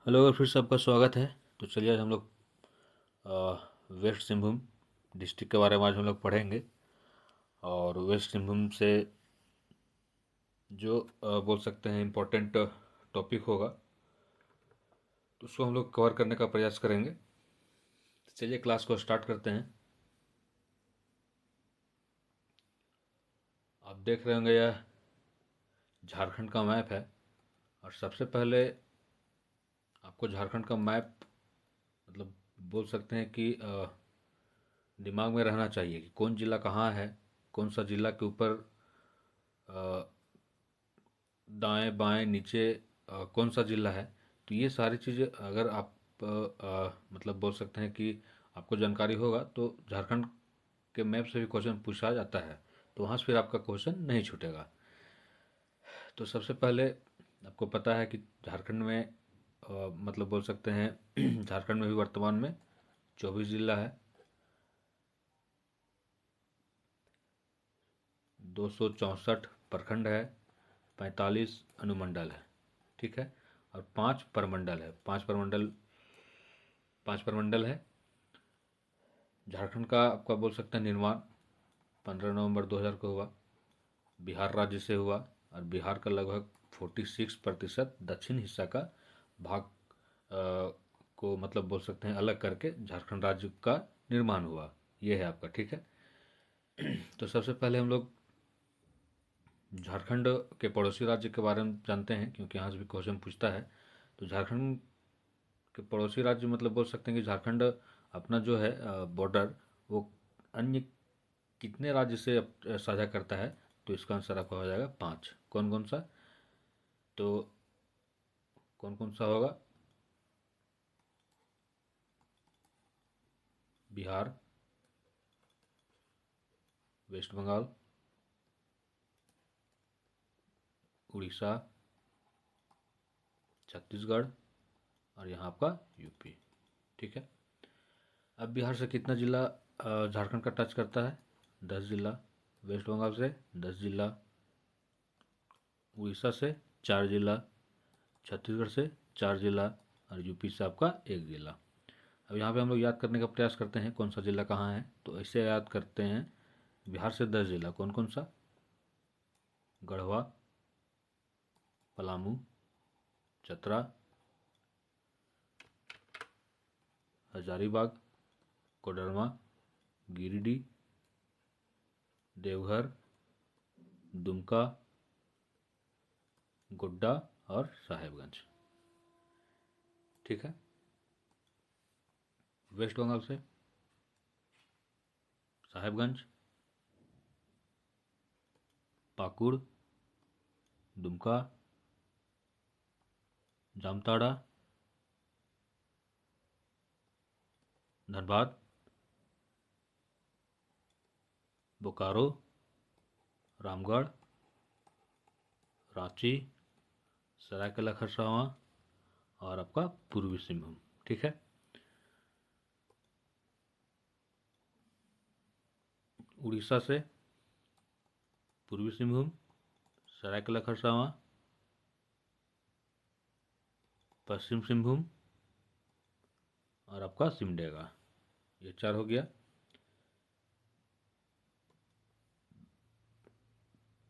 Hello, फिर से आपका स्वागत है। तो चलिए आज हम लोग वेस्ट सिंहभूम डिस्ट्रिक्ट के बारे में आज हम लोग पढ़ेंगे। और वेस्ट सिंहभूम से जो बोल सकते हैं इम्पोर्टेंट टॉपिक होगा तो उसको हम लोग कवर करने का प्रयास करेंगे। तो चलिए क्लास को स्टार्ट करते हैं। आप देख रहे होंगे यह झारखंड का मैप है। और सबसे पहले आपको झारखंड का मैप मतलब बोल सकते हैं कि दिमाग में रहना चाहिए कि कौन ज़िला कहाँ है, कौन सा ज़िला के ऊपर दाएं बाएं नीचे कौन सा ज़िला है। तो ये सारी चीज़ें अगर आप मतलब बोल सकते हैं कि आपको जानकारी होगा तो झारखंड के मैप से भी क्वेश्चन पूछा जाता है, तो वहाँ से फिर आपका क्वेश्चन नहीं छूटेगा। तो सबसे पहले आपको पता है कि झारखंड में मतलब बोल सकते हैं झारखंड में भी वर्तमान में 24 ज़िला है, 264 प्रखंड है, 45 अनुमंडल है। ठीक है। और 5 प्रमंडल है। 5 प्रमंडल है। झारखंड का आपका बोल सकते हैं निर्माण 15 नवंबर 2000 को हुआ। बिहार राज्य से हुआ। और बिहार का लगभग 46% दक्षिण हिस्सा का भाग को मतलब बोल सकते हैं अलग करके झारखंड राज्य का निर्माण हुआ। ये है आपका। ठीक है। तो सबसे पहले हम लोग झारखंड के पड़ोसी राज्य के बारे में जानते हैं, क्योंकि यहाँ से भी क्वेश्चन पूछता है। तो झारखंड के पड़ोसी राज्य मतलब बोल सकते हैं कि झारखंड अपना जो है बॉर्डर वो अन्य कितने राज्य से साझा करता है। तो इसका आंसर आपका हो जाएगा 5। कौन कौन सा? तो कौन कौन सा होगा? बिहार, वेस्ट बंगाल, उड़ीसा, छत्तीसगढ़ और यहाँ आपका यूपी। ठीक है। अब बिहार से कितना जिला झारखंड का टच करता है? 10 जिला। वेस्ट बंगाल से 10 जिला, उड़ीसा से 4 जिला, छत्तीसगढ़ से 4 जिला और यूपी से आपका 1 जिला। अब यहाँ पे हम लोग याद करने का प्रयास करते हैं कौन सा जिला कहाँ है। तो ऐसे याद करते हैं। बिहार से 10 जिला कौन कौन सा? गढ़वा, पलामू, चतरा, हजारीबाग, कोडरमा, गिरिडीह, देवघर, दुमका, गोड्डा और साहेबगंज। ठीक है। वेस्ट बंगाल से साहेबगंज, पाकुड़, दुमका, जामताड़ा, धनबाद, बोकारो, रामगढ़, रांची, सरायकेला खरसावां और आपका पूर्वी सिंहभूम। ठीक है। उड़ीसा से पूर्वी सिंहभूम, सरायकेला खरसावां, पश्चिम सिंहभूम और आपका सिमडेगा। ये 4 हो गया।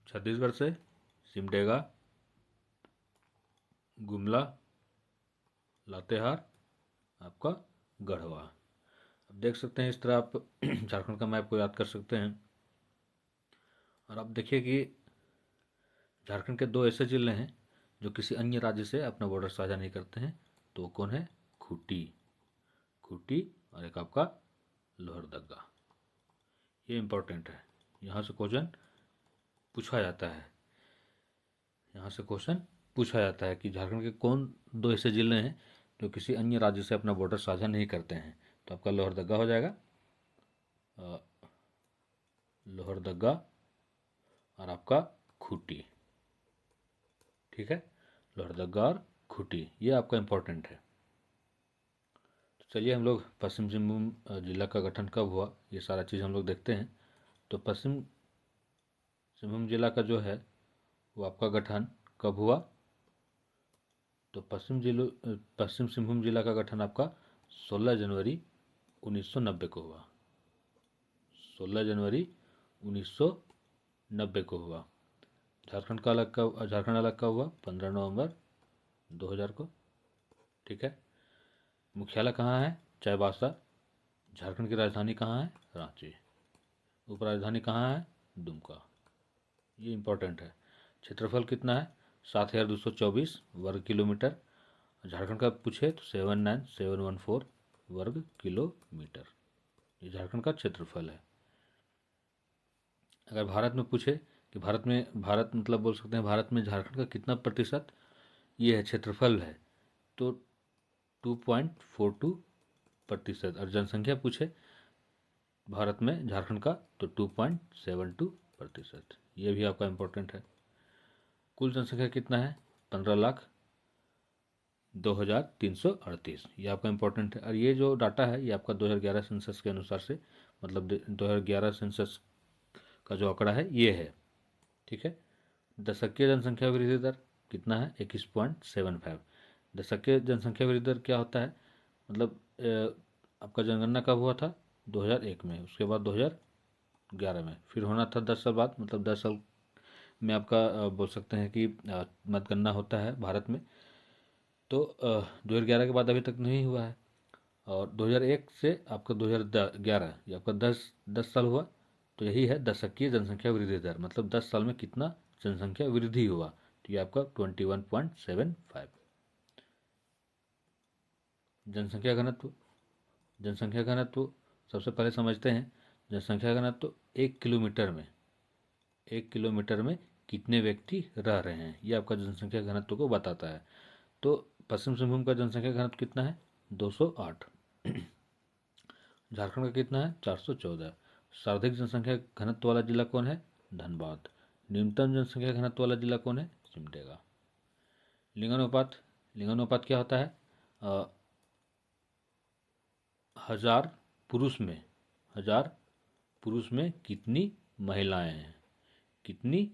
छत्तीसगढ़ से सिमडेगा, गुमला, लातेहार, आपका गढ़वा। अब देख सकते हैं इस तरह आप झारखंड का मैप को याद कर सकते हैं। और आप देखिए कि झारखंड के 2 ऐसे जिले हैं जो किसी अन्य राज्य से अपना बॉर्डर साझा नहीं करते हैं। तो वो कौन है? खूंटी। खूंटी और एक आपका लोहरदगा। ये इंपॉर्टेंट है। यहाँ से क्वेश्चन पूछा जाता है। यहाँ से क्वेश्चन पूछा जाता है कि झारखंड के कौन 2 ऐसे जिले हैं जो किसी अन्य राज्य से अपना बॉर्डर साझा नहीं करते हैं। तो आपका लोहरदगा हो जाएगा। लोहरदगा और आपका खूंटी। ठीक है। लोहरदगा और खूंटी ये आपका इंपॉर्टेंट है। तो चलिए हम लोग पश्चिम सिंहभूम जिला का गठन कब हुआ ये सारा चीज़ हम लोग देखते हैं। तो पश्चिम सिंहभूम जिला का जो है वो आपका गठन कब हुआ? तो पश्चिम सिंहभूम जिला का गठन आपका 16 जनवरी 1990 को हुआ। 16 जनवरी 1990 को हुआ। झारखंड अलग का हुआ 15 नवंबर 2000 को। ठीक है। मुख्यालय कहाँ है? चाईबासा। झारखंड की राजधानी कहाँ है? रांची। उपराजधानी कहाँ है? दुमका। ये इंपॉर्टेंट है। क्षेत्रफल कितना है? 7224 वर्ग किलोमीटर। झारखंड का पूछे तो 79714 वर्ग किलोमीटर। ये झारखंड का क्षेत्रफल है। अगर भारत में पूछे कि भारत मतलब बोल सकते हैं भारत में झारखंड का कितना प्रतिशत ये है क्षेत्रफल है, तो 2.42%। और जनसंख्या पूछे भारत में झारखंड का तो 2.72%। ये भी आपका इम्पोर्टेंट है। कुल जनसंख्या कितना है? 15,02,338। ये आपका इम्पोर्टेंट है। और ये जो डाटा है ये आपका 2011 सेंसस के अनुसार से, मतलब 2011 सेंसस का जो आंकड़ा है ये है। ठीक है। दशकीय जनसंख्या वृद्धि दर कितना है? 21.75। दशकीय जनसंख्या वृद्धि दर क्या होता है? मतलब आपका जनगणना कब हुआ था? 2001 में। उसके बाद 2011 में, फिर होना था 10 साल बाद, मतलब 10 साल में आपका बोल सकते हैं कि मतगणना होता है भारत में। तो 2011 के बाद अभी तक नहीं हुआ है। और 2001 से आपका 2011 ये आपका 10 साल हुआ। तो यही है दशकीय जनसंख्या वृद्धि दर, मतलब 10 साल में कितना जनसंख्या वृद्धि हुआ। तो ये आपका 21.75। जनसंख्या घनत्व। जनसंख्या घनत्व सबसे पहले समझते हैं। जनसंख्या घनत्व 1 किलोमीटर में कितने व्यक्ति रह रहे हैं, ये आपका जनसंख्या घनत्व को बताता है। तो पश्चिम सिंहभूम का जनसंख्या घनत्व कितना है? 208। झारखंड का कितना है? 414। सर्वाधिक जनसंख्या घनत्व वाला जिला कौन है? धनबाद। न्यूनतम जनसंख्या घनत्व वाला जिला कौन है? सिमडेगा। लिंगानुपात। लिंगानुपात क्या होता है? हजार हजार पुरुष में कितनी महिलाएं हैं? कितनी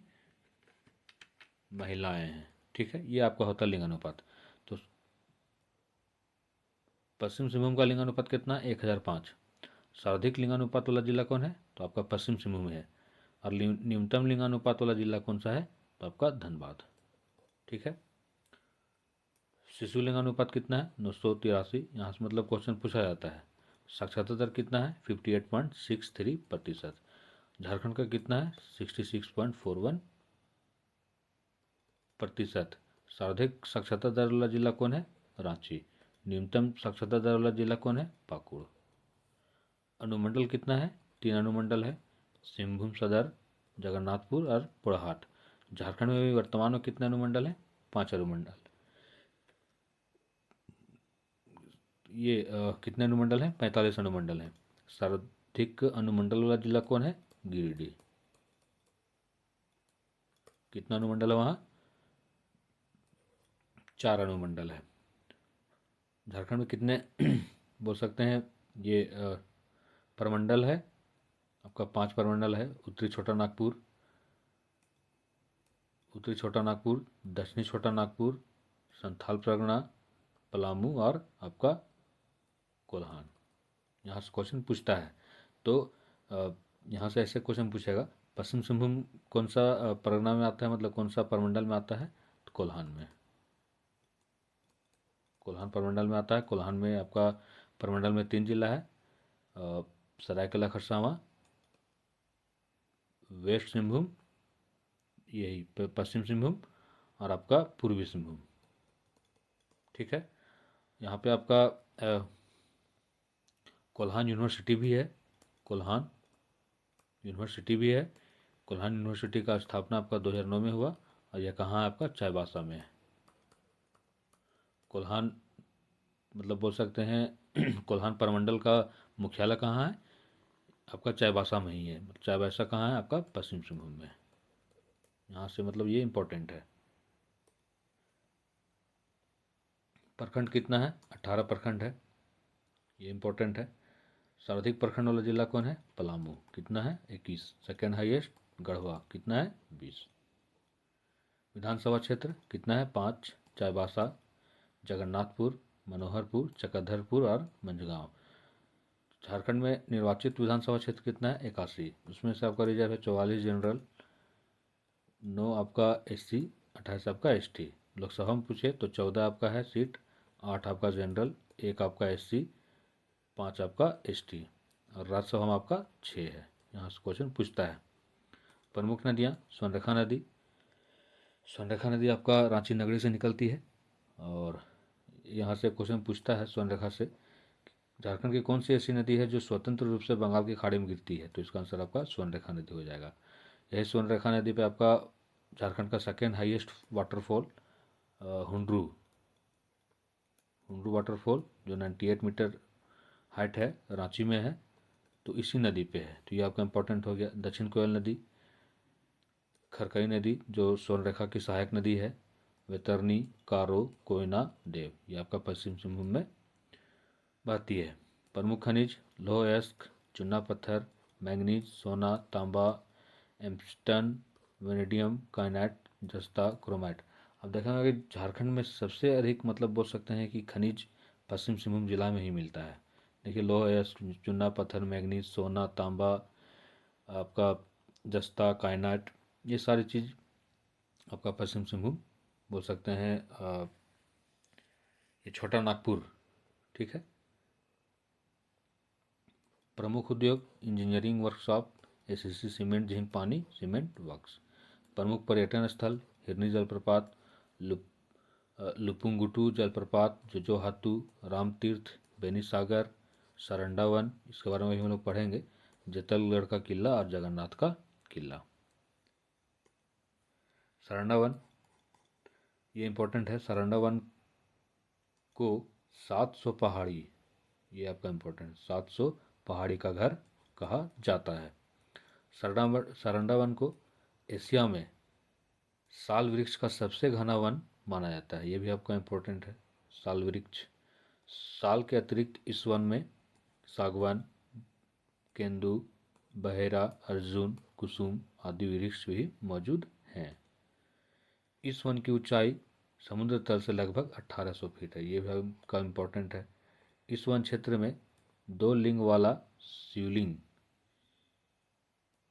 महिलाएं हैं? ठीक है। ये आपका होता है लिंगानुपात। तो पश्चिम सिंहभूम का लिंगानुपात कितना? 1005। सर्वाधिक लिंगानुपात वाला जिला कौन है? तो आपका पश्चिम सिंहभूम है। और न्यूनतम लिंगानुपात वाला जिला कौन सा है? तो आपका धनबाद। ठीक है। शिशु लिंगानुपात कितना है? 983। यहाँ से मतलब क्वेश्चन पूछा जाता है। साक्षरता दर कितना है? 58.63%। झारखंड का कितना है? 66.41%। सर्वाधिक साक्षरता दर वाला जिला कौन है? रांची। न्यूनतम साक्षरता दर वाला जिला कौन है? पाकुड़। अनुमंडल कितना है? 3 अनुमंडल है। सिंहभूम सदर, जगन्नाथपुर और पोड़ाहाट। झारखंड में भी वर्तमान में कितने अनुमंडल हैं? 5 अनुमंडल। ये कितने अनुमंडल हैं? 45 अनुमंडल हैं। सर्वाधिक अनुमंडल वाला जिला कौन है? गिरिडीह। कितना अनुमंडल है वहाँ? 4 अनुमंडल है। झारखंड में कितने बोल सकते हैं ये प्रमंडल है? आपका 5 प्रमंडल है। उत्तरी छोटा नागपुर, दक्षिणी छोटा नागपुर, संथाल परगना, पलामू और आपका कोल्हान। यहाँ से क्वेश्चन पूछता है। तो यहाँ से ऐसे क्वेश्चन पूछेगा, पश्चिम सिंहभूम कौन सा परगना में आता है, मतलब कौन सा प्रमंडल में आता है? तो कोल्हान में। कोल्हान प्रमंडल में आता है। कोल्हान में आपका प्रमंडल में 3 जिला है, सरायकेला खरसावां, वेस्ट सिंहभूम, यही पश्चिम सिंहभूम और आपका पूर्वी सिंहभूम। ठीक है। यहाँ पे आपका कोल्हान यूनिवर्सिटी भी है। कोल्हान यूनिवर्सिटी भी है। कोल्हान यूनिवर्सिटी का स्थापना आपका 2009 में हुआ और यह कहाँ है? आपका चाईबासा में है। कोल्हान मतलब बोल सकते हैं कोल्हान प्रमंडल का मुख्यालय कहाँ है? आपका चाईबासा में ही है। चाईबासा कहाँ है? आपका पश्चिम सिंहभूम में। यहाँ से मतलब ये इंपॉर्टेंट है। प्रखंड कितना है? 18 प्रखंड है। ये इंपॉर्टेंट है। सर्वाधिक प्रखंड वाला जिला कौन है? पलामू। कितना है? 21। Second highest Garhwa. कितना है? 20। विधानसभा क्षेत्र कितना है? 5। चाईबासा जगन्नाथपुर, मनोहरपुर, चक्रधरपुर और मंझगांव। झारखंड में निर्वाचित विधानसभा क्षेत्र कितना है? 81। उसमें से आपका रिजर्व है 44 जनरल, 9 आपका SC, 28 आपका ST। लोकसभा में पूछे तो 14 आपका है सीट, 8 आपका जनरल, 1 आपका SC, 5 आपका ST और राज्यसभा में आपका 6 है। यहाँ से क्वेश्चन पूछता है। प्रमुख नदियाँ, स्वर्णरेखा नदी। स्वर्णरेखा नदी आपका रांची नगरी से निकलती है और यहाँ से क्वेश्चन पूछता है स्वर्णरेखा से, झारखंड की कौन सी ऐसी नदी है जो स्वतंत्र रूप से बंगाल की खाड़ी में गिरती है? तो इसका आंसर आपका स्वर्णरेखा नदी हो जाएगा। यही स्वर्णरेखा नदी पे आपका झारखंड का second highest waterfall Hundru waterfall जो 98 मीटर हाइट है, रांची में है, तो इसी नदी पे है। तो ये आपका इंपॉर्टेंट हो गया। दक्षिण कोयल नदी, खरकई नदी जो स्वर्णरेखा की सहायक नदी है, वैतरणी, कारो, कोयना, देव, ये आपका पश्चिम सिंहभूम में बहती है। प्रमुख खनिज, लौह अयस्क, चूना पत्थर, मैंगनीज, सोना, तांबा, एम्स्टन, वेनेडियम, काइनाइट, जस्ता, क्रोमाइट। अब देखेंगे कि झारखंड में सबसे अधिक मतलब बोल सकते हैं कि खनिज पश्चिम सिंहभूम जिला में ही मिलता है। देखिए लौह अयस्क, चूना पत्थर, मैंगनीज, सोना, तांबा, आपका जस्ता, काइनाइट, ये सारी चीज़ आपका पश्चिम सिंहभूम बोल सकते हैं। ये छोटा नागपुर, ठीक है। प्रमुख उद्योग, engineering workshop, SCC cement zinc पानी सीमेंट वर्क्स। प्रमुख पर्यटन स्थल, हिरनी जलप्रपात, लुपुंगुटू जलप्रपात, जोजोहातू, रामतीर्थ, बेनीसागर, सरंडा वन, इसके बारे में भी हम लोग पढ़ेंगे, जैतलगढ़ का किला और जगन्नाथ का किला। सरंडा वन ये इंपॉर्टेंट है। सरंडा वन को 700 पहाड़ी, ये आपका इंपॉर्टेंट, 700 पहाड़ी का घर कहा जाता है। सरंडा वन को एशिया में साल वृक्ष का सबसे घना वन माना जाता है, ये भी आपका इंपॉर्टेंट है। साल वृक्ष, साल के अतिरिक्त इस वन में सागवान, केंदू, बहेरा, अर्जुन, कुसुम आदि वृक्ष भी मौजूद हैं। इस वन की ऊंचाई समुद्र तल से लगभग 1800 फीट है, ये भी आपका इंपॉर्टेंट है। इस वन क्षेत्र में 2 लिंग वाला शिवलिंग,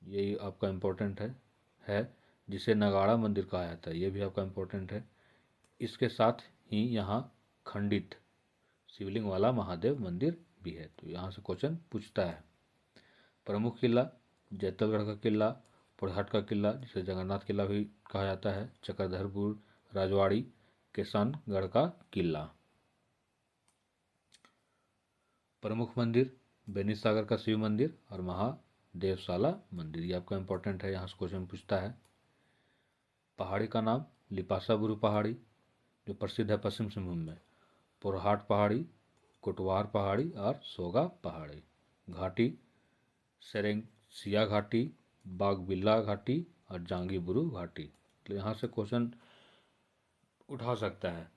ये आपका इम्पोर्टेंट है जिसे नगाड़ा मंदिर कहा जाता है, ये भी आपका इम्पोर्टेंट है। इसके साथ ही यहाँ खंडित शिवलिंग वाला महादेव मंदिर भी है, तो यहाँ से क्वेश्चन पूछता है। प्रमुख किला, जैतलगढ़ का किला, पुरहट का किला जिसे जगन्नाथ किला भी कहा जाता है, चक्रधरपुर, राजवाड़ी, किशनगढ़ का किला। प्रमुख मंदिर, बेनीसागर का शिव मंदिर और महादेवशाला मंदिर, ये आपका इंपॉर्टेंट है, यहाँ से क्वेश्चन पूछता है। पहाड़ी का नाम, लिपासाबुरु पहाड़ी जो प्रसिद्ध है पश्चिम सिंहभूम में, पुरहाट पहाड़ी, कोटवार पहाड़ी और सोगा पहाड़ी। घाटी, सेरेंसिया घाटी, बागबिल्ला घाटी और जांगीबुरु घाटी। तो यहाँ से क्वेश्चन उठा सकता है।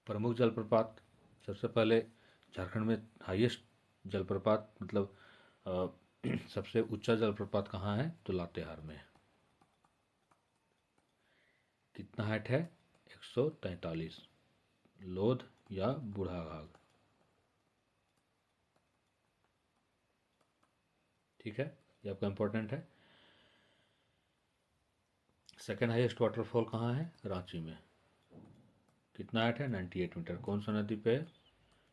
प्रमुख जलप्रपात, सबसे पहले झारखंड में हाईएस्ट जलप्रपात मतलब सबसे ऊंचा जलप्रपात कहाँ है? तो लातेहार में। कितना हाइट है? 143। लोध या बूढ़ाघाघ, ठीक है, ये आपका इंपॉर्टेंट है। सेकेंड हाईएस्ट वाटरफॉल कहाँ है? रांची में। कितना हाइट है? 98 मीटर। कौन सा नदी पे?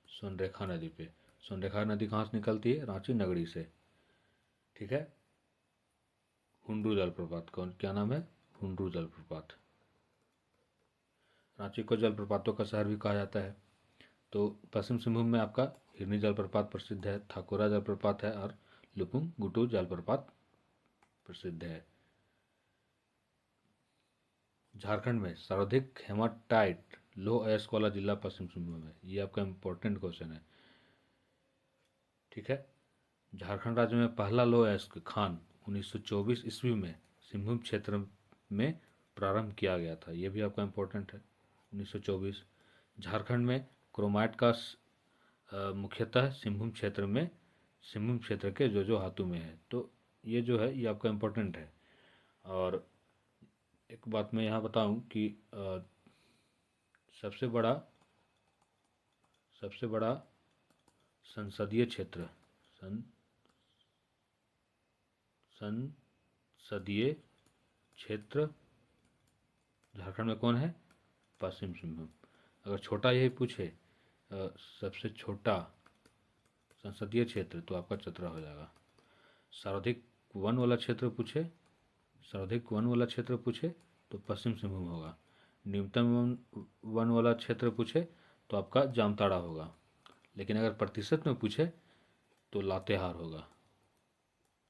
स्वर्णरेखा नदी पे। स्वर्णरेखा नदी कहाँ से निकलती है? रांची नगरी से, ठीक है। हुंड्रू जलप्रपात, कौन क्या नाम है? हुंड्रू जलप्रपात। रांची को जलप्रपातों का शहर भी कहा जाता है। तो पश्चिम सिंहभूम में आपका हिरनी जलप्रपात प्रसिद्ध है, थाकुरा जलप्रपात है और लुपुंगुटू जलप्रपात प्रसिद्ध है। झारखंड में सर्वाधिक हेमाटाइट लौह अयस्क वाला जिला पश्चिम सिंहभूम है, ये आपका इंपॉर्टेंट क्वेश्चन है, ठीक है। झारखंड राज्य में पहला लौह अयस्क खान 1924 ईस्वी में सिंहभूम क्षेत्र में प्रारंभ किया गया था, ये भी आपका इंपॉर्टेंट है, 1924। झारखंड में क्रोमाइट का मुख्यतः सिंहभूम क्षेत्र में, सिंहभूम क्षेत्र के जोजोहातू में है, तो ये जो है ये आपका इम्पोर्टेंट है। और एक बात मैं यहाँ बताऊँ कि सबसे बड़ा संसदीय क्षेत्र संसदीय क्षेत्र झारखंड में कौन है? पश्चिम सिंहभूम। अगर छोटा यही पूछे सबसे छोटा संसदीय क्षेत्र तो आपका चतरा हो जाएगा। सर्वाधिक वन वाला क्षेत्र पूछे तो पश्चिम सिंहभूम होगा। न्यूनतम वन वाला क्षेत्र पूछे तो आपका जामताड़ा होगा। लेकिन अगर प्रतिशत में पूछे तो लातेहार होगा।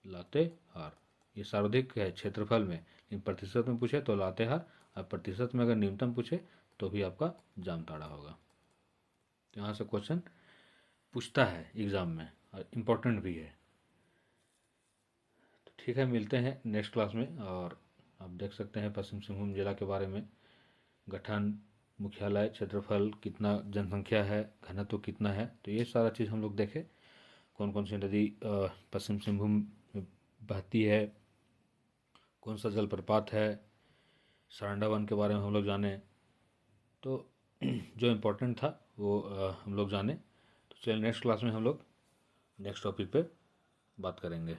लातेहार ये सर्वाधिक है क्षेत्रफल में, लेकिन प्रतिशत में पूछे तो लातेहार, और प्रतिशत में अगर न्यूनतम पूछे तो भी आपका जामताड़ा होगा। तो यहाँ से क्वेश्चन पूछता है एग्ज़ाम में और इम्पोर्टेंट भी है। तो ठीक है, मिलते हैं नेक्स्ट क्लास में। और आप देख सकते हैं पश्चिम सिंहभूम जिला के बारे में, गठन, मुख्यालय, क्षेत्रफल कितना, जनसंख्या है, घनत्व कितना है, तो ये सारा चीज़ हम लोग देखें। कौन कौन सी नदी पश्चिम सिंहभूम में बहती है, कौन सा जलप्रपात है, सारंडा वन के बारे में हम लोग जाने। तो जो इम्पोर्टेंट था वो हम लोग जाने। तो चलिए नेक्स्ट क्लास में हम लोग नेक्स्ट टॉपिक पे बात करेंगे।